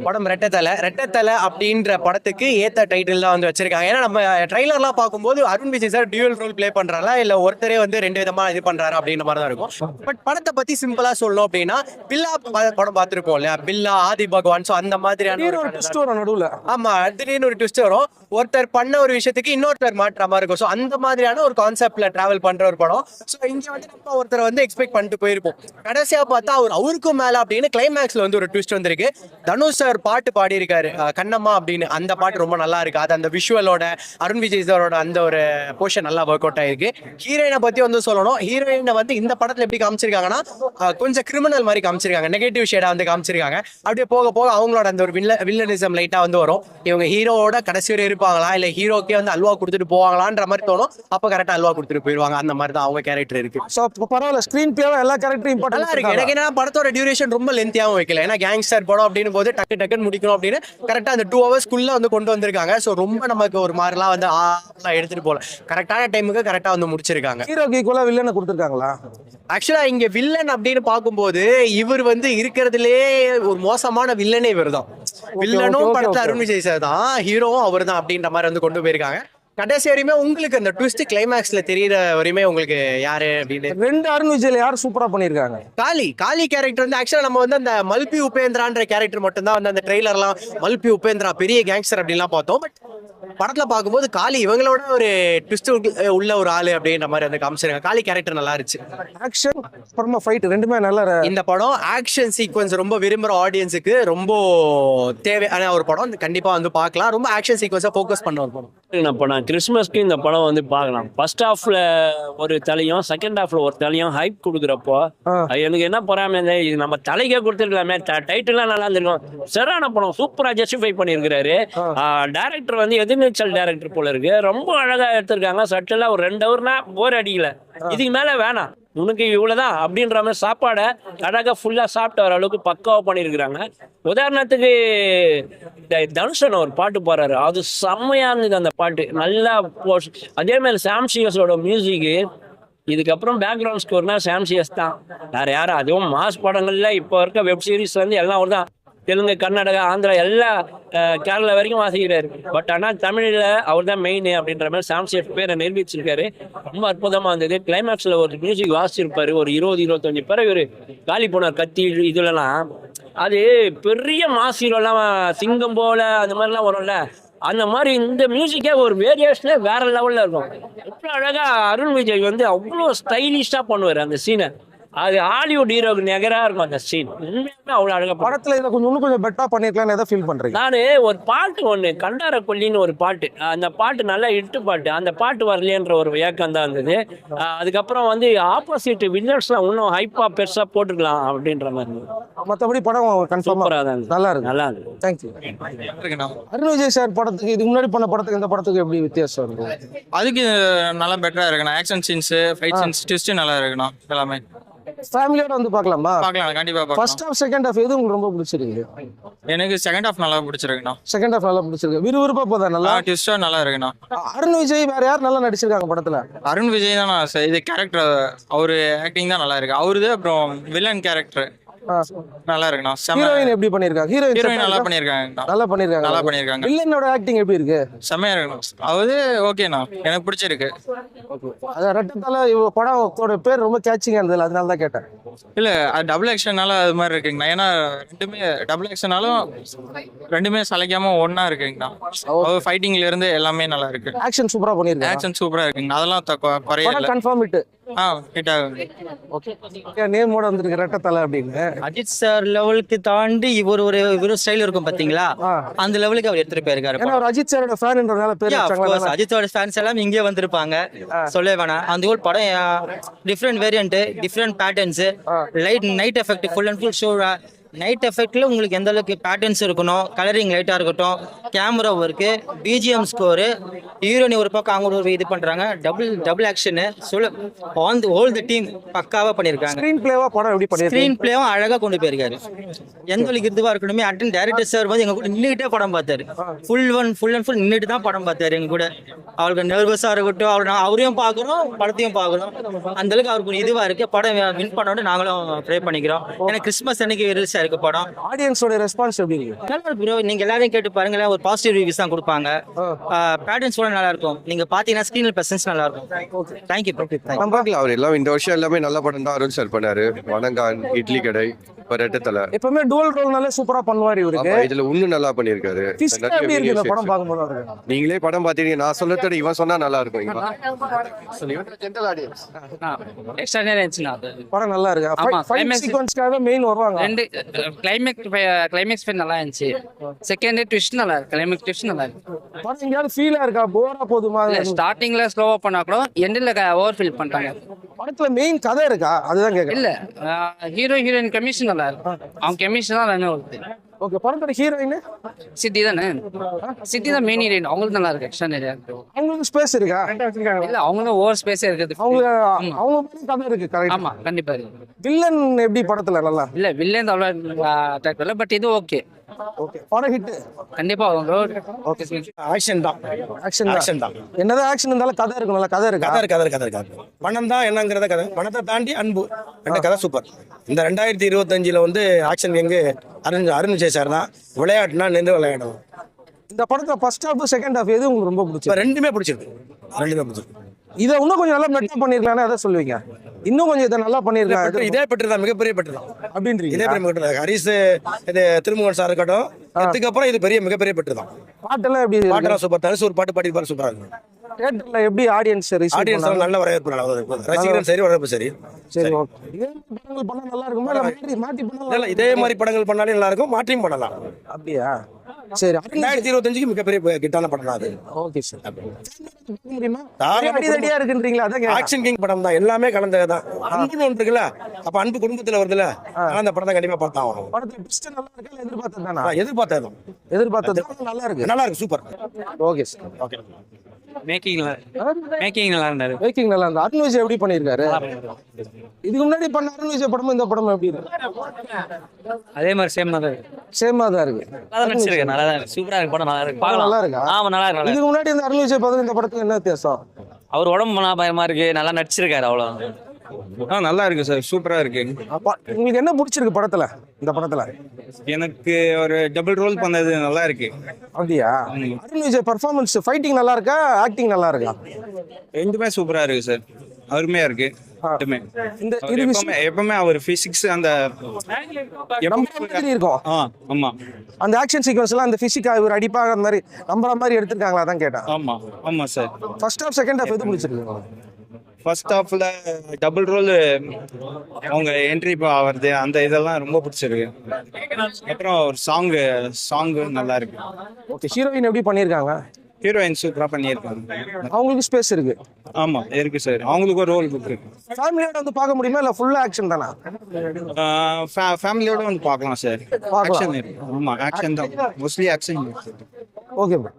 படம் ரெட்டத்தலை அப்படின்ற படத்துக்கு ஏத்த டைட்டில் தான் வந்து வச்சிருக்காங்க. ஏன்னா நம்ம ட்ரைலர்லாம் பார்க்கும்போது Arun Vijay sir dual role play பண்றாரா இல்ல ஒருத்தரே வந்து ரெண்டு விதமா இது பண்றாரு அப்படின்ற மாதிரி தான் இருக்கும். பட் படத்தை பத்தி சிம்பிளா சொல்லணும் அப்படின்னா பில்லா படம் பார்த்திருப்போம் இல்லையா, பில்லா ஆதி பகவான். ஸோ அந்த மாதிரியான ஒரு ட்விஸ்ட் வரும் நடுவுல. ஆமா, திடீர்னு ஒரு ட்விஸ்ட் வரும். ஒருத்தர் பண்ண ஒரு விஷயத்துக்கு இன்னொருத்தர் மாற்ற மாதிரி இருக்கும். ஸோ அந்த மாதிரியான ஒரு கான்செப்ட்ல டிராவல் பண்ற ஒரு படம். ஸோ இங்க வந்து நம்ம ஒருத்தர் வந்து எக்ஸ்பெக்ட் பண்ணிட்டு போயிருப்போம். கடைசியா பார்த்தா அவருக்கும் மேல அப்படின்னு கிளைமேக்ஸ்ல வந்து ஒரு ட்விஸ்ட் வந்திருக்கு. தனுஷ் சார் பாட்டு பாடி இருக்காரு கண்ணம்மா அப்படின்னு. அந்த பாட்டு ரொம்ப நல்லா இருக்கு. அது அந்த விஷுவலோட அருண் விஜய் சாரோட அந்த ஒரு போர்ஷன் நல்லா ஒர்க் அவுட் ஆயிருக்கு. ஹீரோயினை பத்தி வந்து சொல்லணும். ஹீரோயினை வந்து இந்த படத்துல எப்படி காமிச்சிருக்காங்கன்னா கொஞ்சம் கிரிமினல் மாதிரி காமிச்சிருக்காங்க. நெகட்டிவ் ஷேடா வந்து காமிச்சிருக்காங்க. அப்படியே போக போக அவங்களோட அந்த ஒரு வில்லனிசம் லைட்டா வந்து வரும். இவங்க ஹீரோவோட கடைசி வரை இருப்பாங்களா இல்ல ஹீரோக்கே வந்து அல்வா கொடுத்துட்டு போவாங்களான்ற மாதிரி தோணும். அப்ப கரெக்டா அல்வா கொடுத்துட்டு போயிருவாங்க. அந்த மாதிரி தான் அவங்க கேரக்டர் இருக்கு. பரவாயில்ல, ஸ்கிரீன் பிளேவா எல்லா கேரக்டரும் இம்பார்ட்டன்ட் இருக்கு. எனக்கு என்ன படத்தோட டியூரேஷன் ரொம்ப லென்த்தியாவும் வைக்கல. ஏன்னா கேங்ஸ்டர் படம் அப்படின்னு போது டக்குன்னு முடிக்கணும் அப்படின்னு கரெக்டா அந்த 2 hours வந்து கொண்டு வந்திருக்காங்க. சோ ரொம்ப நமக்கு ஒரு மாதிரிலாம் வந்து எடுத்துட்டு போல கரெக்டான டைமுக்கு கரெக்டா வந்து முடிச்சிருக்காங்க. ஹீரோக்கு ஈக்குவலா வில்லனை கொடுத்துருக்காங்களா? ஆக்சுவலா இங்க வில்லன் அப்படின்னு பார்க்கும்போது இவர் வந்து இருக்கிறதுலே ஒரு மோசமான வில்லனே இவர் தான். வில்லனும் படத்துல அருண் விஜய் சார் தான், ஹீரோவும் அவர் தான் அப்படின்ற மாதிரி வந்து கொண்டு போயிருக்காங்க. கடைசி வரையுமே உங்களுக்கு அந்த ட்விஸ்ட் கிளைமேக்ஸ்ல தெரியற வரையுமே உங்களுக்கு யாரு அப்படின்னு ரெண்டு அருண் விஜய் யார் சூப்பரா பண்ணிருக்காங்க. காளி கேரக்டர் வந்து ஆக்சுவலா நம்ம வந்து அந்த மல்பி உபேந்திரான்ற கேரக்டர் மட்டும் தான் வந்து அந்த ட்ரெய்லர்லாம் மல்பி உபேந்திரா பெரிய கேங்ஸ்டர் அப்படின்லாம் பார்த்தோம். பட் படத்துல பார்க்கும்போது காளி இவங்களோட ஒரு ட்விஸ்ட் உள்ள ஒரு ஆளு அப்படின்ற மாதிரி வந்து காமிச்சிருக்காங்க. காளி கேரக்டர் நல்லா இருந்துச்சு. ஆக்ஷன் அப்புறமா ஃபைட் ரெண்டுமே நல்லா. இந்த படம் ஆக்ஷன் சீக்வன்ஸ் ரொம்ப விரும்புற ஆடியன்ஸுக்கு ரொம்ப தேவையான ஒரு படம். கண்டிப்பா வந்து பார்க்கலாம். ரொம்ப ஆக்ஷன் சீக்வன்ஸா ஃபோக்கஸ் பண்ண ஒரு படம். கிறிஸ்மஸ்க்கு இந்த படம் வந்து பார்க்கலாம். ஃபர்ஸ்ட் ஹாஃப்ல ஒரு தலையும் செகண்ட் ஹாஃப்ல ஒரு தலையும் ஹைப் கொடுக்குறப்போ எனக்கு என்ன பொறாம இது நம்ம தலைக்கே கொடுத்துருக்கலாமே. டைட்டில்லாம் நல்லா இருந்திருக்கும். சரியான படம், சூப்பரா ஜஸ்டிஃபை பண்ணியிருக்கிறாரு. டைரக்டர் வந்து எதிர்நீச்சல் டைரக்டர் போல இருக்கு. ரொம்ப அழகா எடுத்திருக்காங்க. சட்டெல்லாம் ஒரு 2 hourனா போர் அடிக்கல. இதுக்கு மேல வேணாம், உனக்கு இவ்வளவுதான் அப்படின்ற மாதிரி சாப்பாடை அழகா ஃபுல்லா சாப்பிட்டு வர அளவுக்கு பக்காவா பண்ணியிருக்கிறாங்க. உதாரணத்துக்கு தனுஷன் ஒரு பாட்டு பாடுறாரு, அது செம்மையா இருந்தது. அந்த பாட்டு நல்லா அதே மாதிரி சாம் சிஎஸோட மியூசிக்கு. இதுக்கப்புறம் பேக்ரவுண்ட் ஸ்கோர்னா சாம் சிஎஸ் தான், வேற யாரும். அதுவும் மாஸ் படங்கள்ல இப்போ இருக்க வெப் சீரிஸ் வந்து எல்லாம் ஒரு தான். தெலுங்கு, கர்நாடகா, ஆந்திரா எல்லா கேரளா வரைக்கும் வாசிக்கிறாரு. பட் ஆனால் தமிழில் அவர் தான் மெயின் அப்படின்ற மாதிரி சாம் சிஎஸ் பேரை நிரூபிச்சிருக்காரு. ரொம்ப அற்புதமாக இருந்தது. கிளைமேக்ஸில் ஒரு மியூசிக் வாசிச்சிருப்பாரு. ஒரு 20-25 பேரை ஒரு காலி போனார் கத்தி இதுலலாம். அது பெரிய மாஸ் ஹீரோலாம் சிங்கம் போல அந்த மாதிரிலாம் வரும்ல, அந்த மாதிரி இந்த மியூசிக்கே ஒரு வேரியேஷனே வேற லெவலில் இருக்கும். எவ்வளோ அழகாக அருண் விஜய் வந்து அவ்வளோ ஸ்டைலிஷாக பண்ணுவார் அந்த சீனை. அது ஹாலிவுட் ஹீரோக்கு நிகரா இருக்கும் அந்த சீன். உண்மையுமே அவ்வளவு அழகா படத்துல இதை இன்னும் கொஞ்சம் பெட்டரா பண்ணிருக்கலாம்னு எதை ஃபீல் பண்றீங்க? நானு ஒரு பாட்டு ஒண்ணு கண்டார கொல்லின்னு ஒரு பாட்டு, அந்த பாட்டு நல்லா இட்டு பாட்டு, அந்த பாட்டு வரலையன்ற ஒரு ஏக்கம் தான் இருந்தது. அதுக்கப்புறம் வந்து ஆப்போசிட் வில்லர்ஸ்லாம் இன்னும் ஹைப்பா பெருசா போட்டுக்கலாம் அப்படின்ற மாதிரி. மற்றபடி படம் கன்ஃபார்மா நல்லா இருக்கு. நல்லா இருக்கு. தேங்க்யூ. அருண் விஜய் சார் படத்துக்கு இதுக்கு முன்னாடி பண்ண படத்துக்கு இந்த படத்துக்கு எப்படி வித்தியாசம் இருக்கு? அதுக்கு நல்லா பெட்டரா இருக்குண்ணா. Action scenes, fight scenes, twist நல்லா இருக்குண்ணா. எல்லாமே ஃபேமிலியோட வந்து பார்க்கலாமா? பார்க்கலாம், கண்டிப்பா பார்க்கலாம். ஃபர்ஸ்ட் ஹாஃப் செகண்ட் ஹாஃப் எது உங்களுக்கு ரொம்ப பிடிச்சிருக்கு? எனக்கு செகண்ட் ஹாஃப் நல்லா பிடிச்சிருக்குண்ணா. செகண்ட் ஹாஃப் நல்லா பிடிச்சிருக்கு. விறுவிறுப்பா போதா? நல்லா ட்விஸ்டா நல்லா இருக்குண்ணா. அருண் விஜய் வேற யார் நல்லா நடிச்சிருக்காங்க படத்துல? அருண் விஜய் தான் இது கேரக்டர், அவரு ஆக்டிங் தான் நல்லா இருக்கு அவருது. அப்புறம் வில்லன் கேரக்டர் நல்லா இருக்குண்ணா. ஹீரோயின் எப்படி பண்ணிருக்காங்க? ஹீரோயின் நல்லா பண்ணிருக்காங்க. நல்லா பண்ணிருக்காங்க. வில்லனோட ஆக்டிங் எப்படி இருக்கு? செமையா இருக்கணும். அது ஓகேண்ணா, எனக்கு பிடிச்சிருக்கு. அது ரெட்டத்தால படத்தோட பேர் ரொம்ப கேட்சிங்கா இருந்தது, அதனால தான் கேட்டேன். இல்ல அது டபுள் ஆக்ஷனால அது மாதிரி இருக்குங்கண்ணா. ஏன்னா ரெண்டுமே டபுள் ஆக்ஷனாலும் ரெண்டுமே சளைக்காம ஒன்னா இருக்குங்கண்ணா. ஃபைட்டிங்ல இருந்து எல்லாமே நல்லா இருக்கு. ஆக்ஷன் சூப்பரா பண்ணிருக்காங்க. ஆக்ஷன் சூப்பரா இருக்குங்க. அதெல்லாம் குறையல. Confirm hit. ஹிட் ஆகுங்க. ஓகே. நேமோட வந்திருக்கு ரெட்டத்தலை அப்படின்னு. அஜித் சார் லெவலுக்கு தாண்டி இவர் ஸ்டைல் இருக்கும் பாத்தீங்களா, அந்த லெவலுக்கு அவர் எடுத்துட்டு போயிருக்காரு. ஏன்னா அவர் அஜித் சாரோட ஃபேன்ன்றதால பேர் வச்சாங்க. அஜித்தோட ஃபேன்ஸ் எல்லாம் இங்கே வந்திருப்பாங்க, சொல்ல வேணாம். அந்த ஒரு படம் different variant, different patterns, night effect, full and full show. Night எஃபெக்ட்ல உங்களுக்கு எந்த அளவுக்கு பேட்டர்ன்ஸ் இருக்கணும், கலரிங் லைட்டா இருக்கட்டும், camera work, BGM score, heroine ஒரு பக்கம் அவங்க ஒரு இது பண்றாங்க, double action, whole the team பக்காவா பண்ணிருக்காங்க. ஸ்கிரீன் பிளேவா படம் எப்படி பண்ணிருக்காங்க? ஸ்கிரீன் பிளேவும் அழகா கொண்டு போயிருக்காரு. எந்த அளவுக்கு இதுவா இருக்கணுமே. அட்டன் டைரக்டர் சார் வந்து எங்க கூட நின்றுட்டே படம் பார்த்தாரு. ஃபுல் அண்ட் ஃபுல் நின்றுட்டு தான் படம் பார்த்தாரு எங்க கூட. அவருக்கு நர்வஸா இருக்கட்டும், அவரையும் பார்க்கணும், படத்தையும் பார்க்கணும். அந்த அளவுக்கு அவருக்கு இதுவா இருக்கு. படம் வின் பண்ணோட நாங்களும் ப்ரே பண்ணிக்கிறோம். ஏன்னா கிறிஸ்மஸ் அன்னைக்கு இருக்கு படம். ஆடியன்ஸோட ரெஸ்பான்ஸ் எப்படி இருக்கு? நல்லா ப்ரோ, நீங்க எல்லாரையும் கேட்டு பாருங்களேன், ஒரு பாசிட்டிவ் ரிவ்யூஸ் தான் கொடுப்பாங்க. பேட்டர்ன்ஸ் கூட நல்லா இருக்கும். நீங்க பாத்தீங்கன்னா ஸ்கிரீன் பிரசன்ஸ் நல்லா இருக்கும். Thank you bro. அவர் எல்லாம் இந்த வருஷம் எல்லாமே நல்ல படம் தான் அருண் சார் பண்ணாரு. வணங்கான், இட்லி கடை, இப்ப ரெட்டத்தலை. எப்பவுமே டுவல் ரோல்னாலே சூப்பரா பண்ணுவாரு இவருக்கு. ஆமா, இதுல இன்னும் நல்லா பண்ணிருக்காரு. Twist எப்படி இருக்கு இந்த படம் பார்க்கும்போது அவருக்கு? நீங்களே படம் பாத்தீங்க, நான் சொல்லத்தோட இவன் சொன்னா நல்லா இருக்கும். படம் நல்லா இருக்கு. ஆமா, ஃபைட் climax- சீக்வென்ஸ்க்காக மெயின் வருவாங்க. ரெண்டு கிளைமேக்ஸ் நல்லா இருந்துச்சு. செகண்ட் ட்விஸ்ட் நல்லா இருக்கு. கிளைமேக்ஸ் ட்விஸ்ட் நல்லா இருக்கு. படம் எங்கேயாவது ஃபீலா இருக்கா? போரா போதுமா? இல்ல ஸ்டார்டிங்ல ஸ்லோவா பண்ணா கூட எண்டில் ஓவர் ஃபில் பண்ணிட்டாங்க. படத்துல மெயின் கதை இருக்கா? அதுதான் கேக்குறேன். இல்ல ஹீரோ ஹீரோயின் கெமிஸ்ட்ரி நல்லா இருக்கு. அவங்க கெமிஸ்ட்ரி தான் ரன் வருது. ஓகே, படத்தோட ஹீரோயின் சிட்டி தானே, சிட்டி தான் மெயின் ஹீரோயின். அவங்களுக்கு நல்லா இருக்கு. எக்ஸ்ட்ரா நிறையா இருக்கு. அவங்களுக்கு ஸ்பேஸ் இருக்கா? இல்ல அவங்களும் ஓவர் ஸ்பேஸே இருக்குது. அவங்க மேல கதை இருக்கு. கரெக்ட். ஆமா கண்டிப்பா இருக்கு. வில்லன் எப்படி படத்துல? நல்லா இல்ல வில்லேந்து அவ்வளோ அட்ராக்ட் இல்லை, பட் இது ஓகே. ஓகே, படம் ஹிட் கண்டிப்பா ஓகே. ஆக்ஷன் தான். ஆக்ஷன் ஆக்ஷன் தான். என்னதான் ஆக்ஷன் இருந்தாலும் கதை இருக்கும். நல்ல கதை இருக்கா? கதை இருக்கு. பணம் தான் என்னங்கிறத கதை. பணத்தை தாண்டி அன்பு, ரெண்டு கதை சூப்பர். இந்த 2025 வந்து ஆக்ஷன் எங்க அருண் விஜய் சார் தான். விளையாட்டுனா நின்று விளையாடும். இந்த படத்துல ஃபர்ஸ்ட் ஹாஃப் செகண்ட் ஹாஃப் எது உங்களுக்கு ரொம்ப இப்போ பிடிச்சது? ரெண்டுமே பிடிச்சிருக்கு. இதை இன்னும் கொஞ்சம் நல்லா மெட்டா பண்ணிருக்கலாம். எதை சொல்லுவீங்க? இன்னும் கொஞ்சம் இதை நல்லா பண்ணிருக்கலாம் இதே பெற்று தான், மிகப்பெரிய பெற்று தான். அப்படின்றீங்க. இதே பெரிய பெற்று தான். ஹரிஸ் இது திருமுகன் சார் இருக்கட்டும், இதுக்கப்புறம் இது மிகப்பெரிய பெற்று தான். பாட்டெல்லாம் எப்படி? பாட்டெல்லாம் சூப்பர். தனுசு ஒரு பாட்டு பாடி சூப்பரா இருக்கும். தியேட்டர்ல எப்படி ஆடியன்ஸ் ஆடியன்ஸ் நல்ல வரவேற்பு, ரசிகரும் சரி, வரவேற்பு சரி. சரி, ஓகே. இதே படங்கள் பண்ணா நல்லா இருக்குமா? இல்ல மாத்தி பண்ணலாம்? இல்ல, இதே மாதிரி படங்கள் பண்ணாலே நல்லா இருக்கும், மாற்றியும் பண்ணலாம். அப்படியா? சரி, 2025 மிகப்பெரிய கிட்டான படம் தான் அது. Okay sir. முடியுமா? தாராளமா அடிதடியா இருக்குன்றீங்களா? அதான் கேக்குறேன். ஆக்ஷன் கிங் படம் தான், எல்லாமே கலந்தது தான். அன்புன்னு ஒன்று இருக்குல்ல, அப்ப அன்பு குடும்பத்துல வருதுல்ல, அதனால அந்த படத்தை கண்டிப்பா பார்த்தா ஆகணும். படத்துல twist நல்லா இருக்கா? இல்ல எதிர்பார்த்தது தானா? நான் எதிர்பார்த்ததும் எதிர்பார்த்தது நல்லா இருக்கு. நல்லா இருக்கு, super. Okay sir. Okay. Making நல்லா இருந்தாரு. மேக்கிங் நல்லா இருந்தா. அருண் விஜய் எப்படி பண்ணிருக்காரு? இதுக்கு முன்னாடி பண்ண அருண் விஜய் படமும் இந்த படமும் எப்படி இருக்கு? அதே மாதிரி சேம் தான் இருக்கு. சேமா தான் இருக்கு. நல்லா நடிச்சிருக்கு. நல்லா தான் இருக்கு. சூப்பரா இருக்கு. படம் நல்லா இருக்கு. படம் நல்லா இருக்கா? ஆமா நல்லா இருக்கு. இதுக்கு முன்னாடி இந்த அருண் விஜய் படம் இந்த படத்துக்கு என்ன வித்தியாசம்? அவர் உடம்பு பயமா இருக்கு. நல்லா நடிச்சிருக்காரு. அவ்வளோ நல்லா இருக்கு சார், சூப்பரா இருக்கு. உங்களுக்கு என்ன பிடிச்சிருக்கு படத்துல? இந்த படத்துல எனக்கு ஒரு டபுள் ரோல் பண்ணது நல்லா இருக்கு. அப்படியா? அருண் விஜய் பர்ஃபார்மன்ஸ், ஃபைட்டிங் நல்லா இருக்கா? ஆக்டிங் நல்லா இருக்கா? ரெண்டுமே சூப்பரா இருக்கு சார், அருமையா இருக்கு. ரெண்டுமே. இந்த அவர் இது எப்பவுமே அவர் பிசிக்ஸ் அந்த மாதிரி இருக்கும். ஆமா அந்த ஆக்ஷன் சீக்வன்ஸ் எல்லாம் அந்த பிசிக்கா இவர் அடிப்பாக அந்த மாதிரி நம்புற மாதிரி எடுத்திருக்காங்களா? தான் கேட்டேன். ஆமா ஆமா sir. First half second half எது பிடிச்சிருக்கு? ஃபர்ஸ்ட் ஹாஃப்ல டபுள் ரோல் அவங்க என்ட்ரி ஆகிறது, அந்த இதெல்லாம் ரொம்ப பிடிச்சிருக்கு. அப்புறம் ஒரு சாங் நல்லா இருக்கு. ஓகே, ஹீரோயின் எப்படி பண்ணியிருக்காங்க? ஹீரோயின் சூப்பரா பண்ணியிருக்காங்க. அவங்களுக்கு ஸ்பேஸ் இருக்கு. ஆமா இருக்கு சார், அவங்களுக்கு ஒரு ரோல் இருக்கு. ஃபேமிலியோட வந்து பார்க்க முடியுமா? இல்ல ஃபுல்லா ஆக்ஷன் தானா? ஃபேமிலியோட வந்து பார்க்கலாம் சார். ஆக்ஷன் இருக்கு. ஆமா ஆக்ஷன் தான், மோஸ்ட்லி ஆக்ஷன். Okay bro.